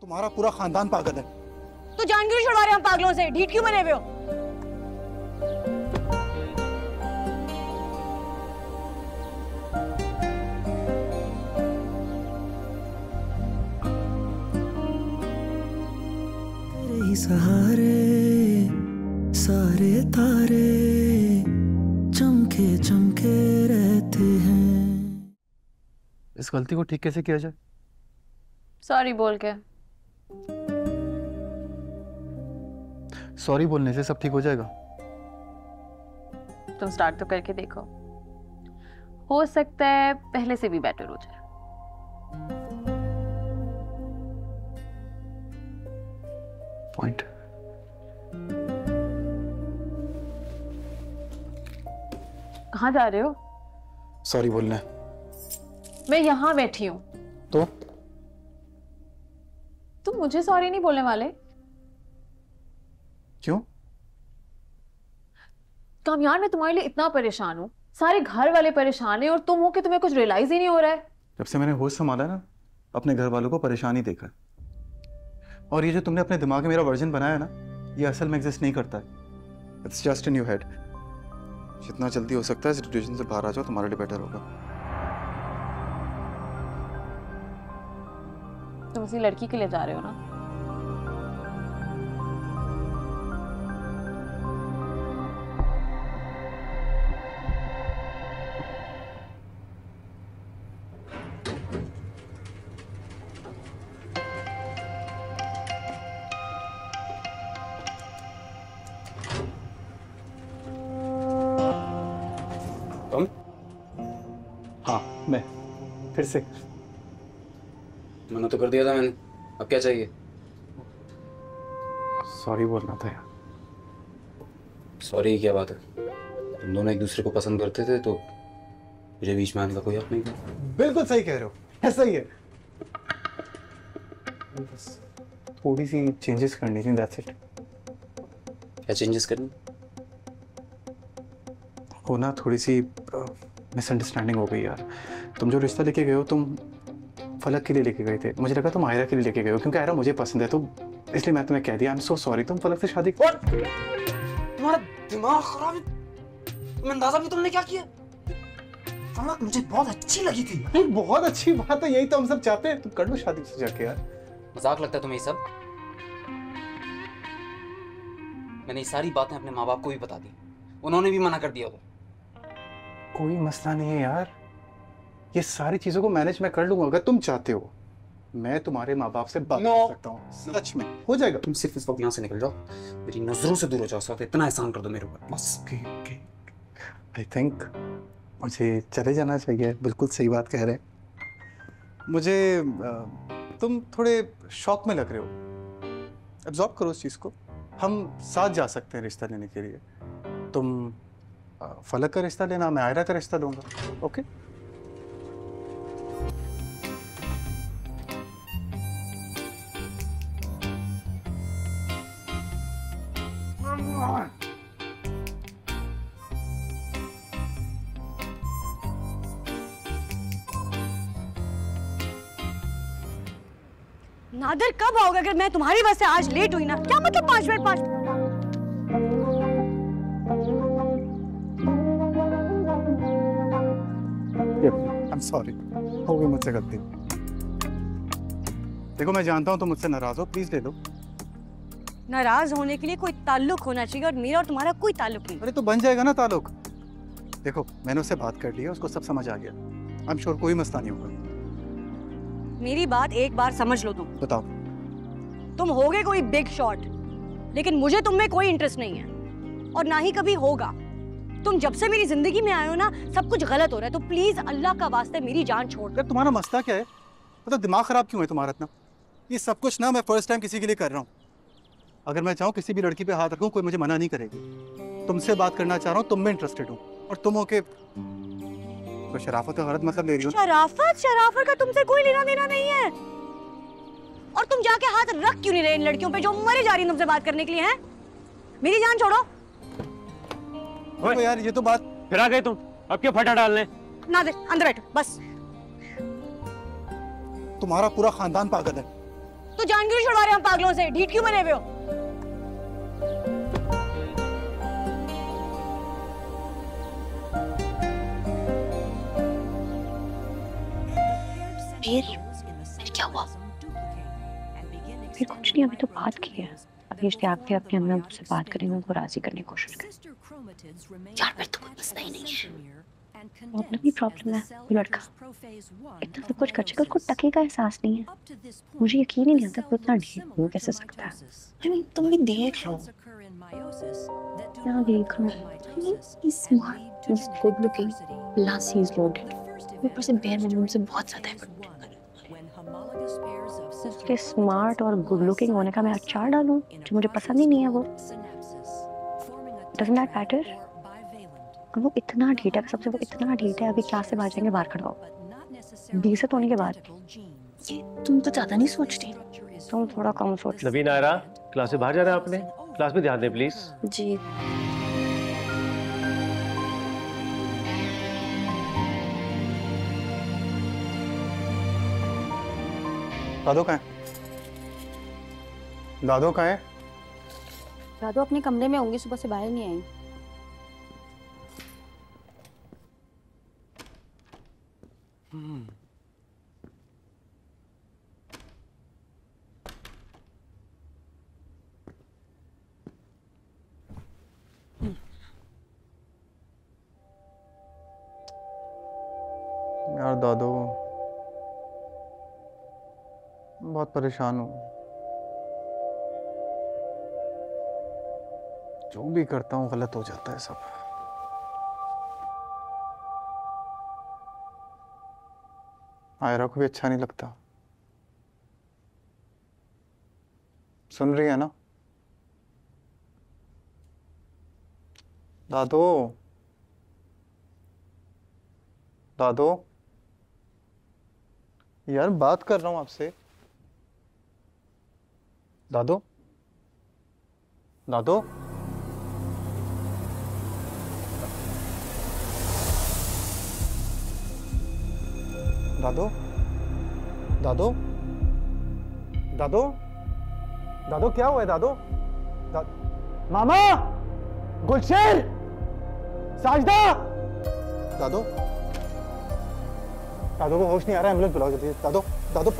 तुम्हारा पूरा खानदान पागल है। तो जान क्यों छुड़वा रहे हम पागलों से? ढीठ क्यों बने हुए हो? तेरे ही सहारे सारे तारे चमके चमके रहते हैं। इस गलती को ठीक कैसे किया जाए? सॉरी बोल के। सॉरी बोलने से सब ठीक हो जाएगा? तुम स्टार्ट तो करके देखो, हो सकता है पहले से भी बेटर हो जाए। पॉइंट। कहाँ जा रहे हो? सॉरी बोलने। मैं यहाँ बैठी हूँ। तो तुम मुझे सॉरी नहीं बोलने वाले? क्यों? कामयान, मैं तुम्हारे लिए इतना परेशान हूँ, सारे घर वाले परेशान हैं और तुम हो कि तुम्हें कुछ रियलाइज ही नहीं हो रहा है। जब से मैंने होश संभाला ना, अपने घर वालों को परेशान ही देखा। और ये जो तुमने अपने दिमाग में मेरा वर्जन बनाया ना, ये असल में एग्जिस्ट नहीं करता है। It's just in your head. जितना जल्दी हो सकता है सिचुएशन से बाहर आ जाओ, तुम्हारे लिए बेटर होगा। तुम उसी लड़की के लिए जा रहे हो ना? हाँ, मैं फिर से मना तो कर दिया था मैंने, अब क्या चाहिए? सॉरी बोलना था यार। सॉरी की क्या बात है? तुम दोनों एक दूसरे को पसंद करते थे तो मुझे बीच में आने का कोई हक नहीं था। बिल्कुल सही कह रहे हो, ऐसा ही है। बस थोड़ी सी चेंजेस करनी थी, दैट्स इट। क्या चेंजेस करनी? हो ना, थोड़ी सी मिसअंडरस्टैंडिंग हो गई यार। तुम जो रिश्ता लेके गए हो, तुम फलक के लिए लेके गए थे। मुझे लगा तुम आयरा के लिए लेके गए हो, क्योंकि आयरा मुझे पसंद है, तो इसलिए मैं तुम्हें कह दिया। I am so sorry. तुम फलक से शादी तुम्हारा दिमाग खराब है। तुम अंदाजा भी तुमने क्या किया? फलक मुझे बहुत अच्छी लगी थी। बहुत अच्छी बात है, यही तो हम सब चाहते हैं। तुम कर लो शादी से जाके यार। मजाक लगता है तुम्हें ये सब? मैंने ये सारी बातें अपने माँ बाप को भी बता दी, उन्होंने भी मना कर दिया उधर। कोई मसला नहीं है यार, ये सारी चीजों को मैनेज मैं कर लूंगा अगर तुम चाहते हो। मैं तुम्हारे माँ बाप से बात कर सकता हूँ, सच में हो जाएगा। तुम सिर्फ इस वक्त यहाँ से निकल जाओ, मेरी नजरों से दूर हो जाओ। साथ इतना एहसान कर दो मेरे ऊपर बस। आई थिंक मुझे चले जाना चाहिए। बिल्कुल सही बात कह रहे हैं। मुझे तुम थोड़े शौक में लग रहे हो, एब्जॉर्ब करो उस चीज को। हम साथ जा सकते हैं रिश्ता लेने के लिए। तुम फलक का रिश्ता लेना, मैं आयरा का रिश्ता लूंगा। ओके? नादिर, कब आओगे? अगर मैं तुम्हारी वजह से आज लेट हुई ना, क्या मतलब 5 मिनट 5 आई एम सॉरी, हो गई मुझसे गलती। देखो मैं जानता हूँ तुम मुझसे नाराज हो, प्लीज ले लो। नाराज होने के लिए कोई ताल्लुक होना चाहिए, और मेरा और तुम्हारा कोई ताल्लुक नहीं। अरे तो बन जाएगा ना ताल्लुक। देखो मैंने उससे बात कर ली है, उसको सब समझ आ गया। आई एम श्योर कोई मसला नहीं होगा। मेरी बात एक बार समझ लो। तुम बताओ। तुम होगे कोई बिग शॉट, लेकिन मुझे तुम में कोई इंटरेस्ट नहीं है, और ना ही कभी होगा। तुम जब से मेरी जिंदगी में आए हो ना, सब कुछ गलत हो रहा है। तो प्लीज अल्लाह का वास्ते मेरी जान छोड़ दो। तुम्हारा मसला क्या है? मतलब दिमाग खराब क्यों है तुम्हारा इतना? ये सब कुछ ना मैं फर्स्ट टाइम किसी के लिए कर रहा हूँ। अगर मैं चाहूँ किसी भी लड़की पे हाथ रखूँ, कोई मुझे मना नहीं करेगी। तुमसे बात करना चाह रहा हूँ, तुम में इंटरेस्टेड हूँ, और तुम हो के तो शराफत का गलत मतलब ले रही हो। शराफत का तुमसे कोई लेना देना नहीं है। और तुम जाके हाथ रख क्यों नहीं रहे इन लड़कियों पे जो मरे जा रही हैं तुमसे बात करने के लिए? हैं, मेरी जान छोड़ो। तो यार ये तो बात फिर आ गए तुम, अब क्यों फटा डालने? नादिर अंदर बैठो बस। तुम्हारा पूरा खानदान पागल है। तो जान क्यों छुड़वा रहे हम पागलों से? ढीठ क्यों बने हुए हो? फिर क्या हुआ? फिर कुछ नहीं, अभी तो बात की है। अभी इश्तियाक भी अपने अम्मी अब्बू से बात करेंगे, उनको राजी करने की कोशिश करेंगे। यार फिर तो कोई मसला ही नहीं है। प्रॉब्लम ही प्रॉब्लम है। वो लड़का इतना सब कुछ कर चुका, उसको टके का एहसास नहीं है। मुझे यकीन ही नहीं आता वो इतना ढीठ हो कैसे सकता है। I mean, तुम भी देख लो। क्या देख लो? He's smart, he's good looking, plus he's loaded. ऊपर से बेयर मिनिमम से बहुत ज्यादा एफर्ट उसके स्मार्ट और गुड लुकिंग होने का मैं अचार डालूं जो मुझे पसंद ही नहीं है। वो डजंट दैट मैटर? वो इतना ढीठ है, सबसे वो इतना ढीठ है। अभी क्लास से बाहर जाएंगे, बाहर खड़ा हो 20 होने के बाद। तुम तो ज्यादा नहीं सोचती। तुम थोड़ा कम सोच। नवीन आयरा, क्लास से बाहर जा रहा है आपने? क्लास में ध्यान दें प्लीज। जी दादो कहाँ है? दादो कहाँ है? दादू अपने कमरे में होंगी, सुबह से बाहर नहीं आई। यार दादो, बहुत परेशान हूँ। जो भी करता हूँ गलत हो जाता है सब। आयरा को भी अच्छा नहीं लगता। सुन रही है ना दादो? दादो यार, बात कर रहा हूं आपसे। दादो, दादो, दादो, दादो, दादो, दादो क्या हुआ है दादो? मामा, गुलशेर, साजदा, दादो, दादो को होश नहीं आ रहा है, एम्बुलेंस बुलाओ जल्दी। दादो, दादो।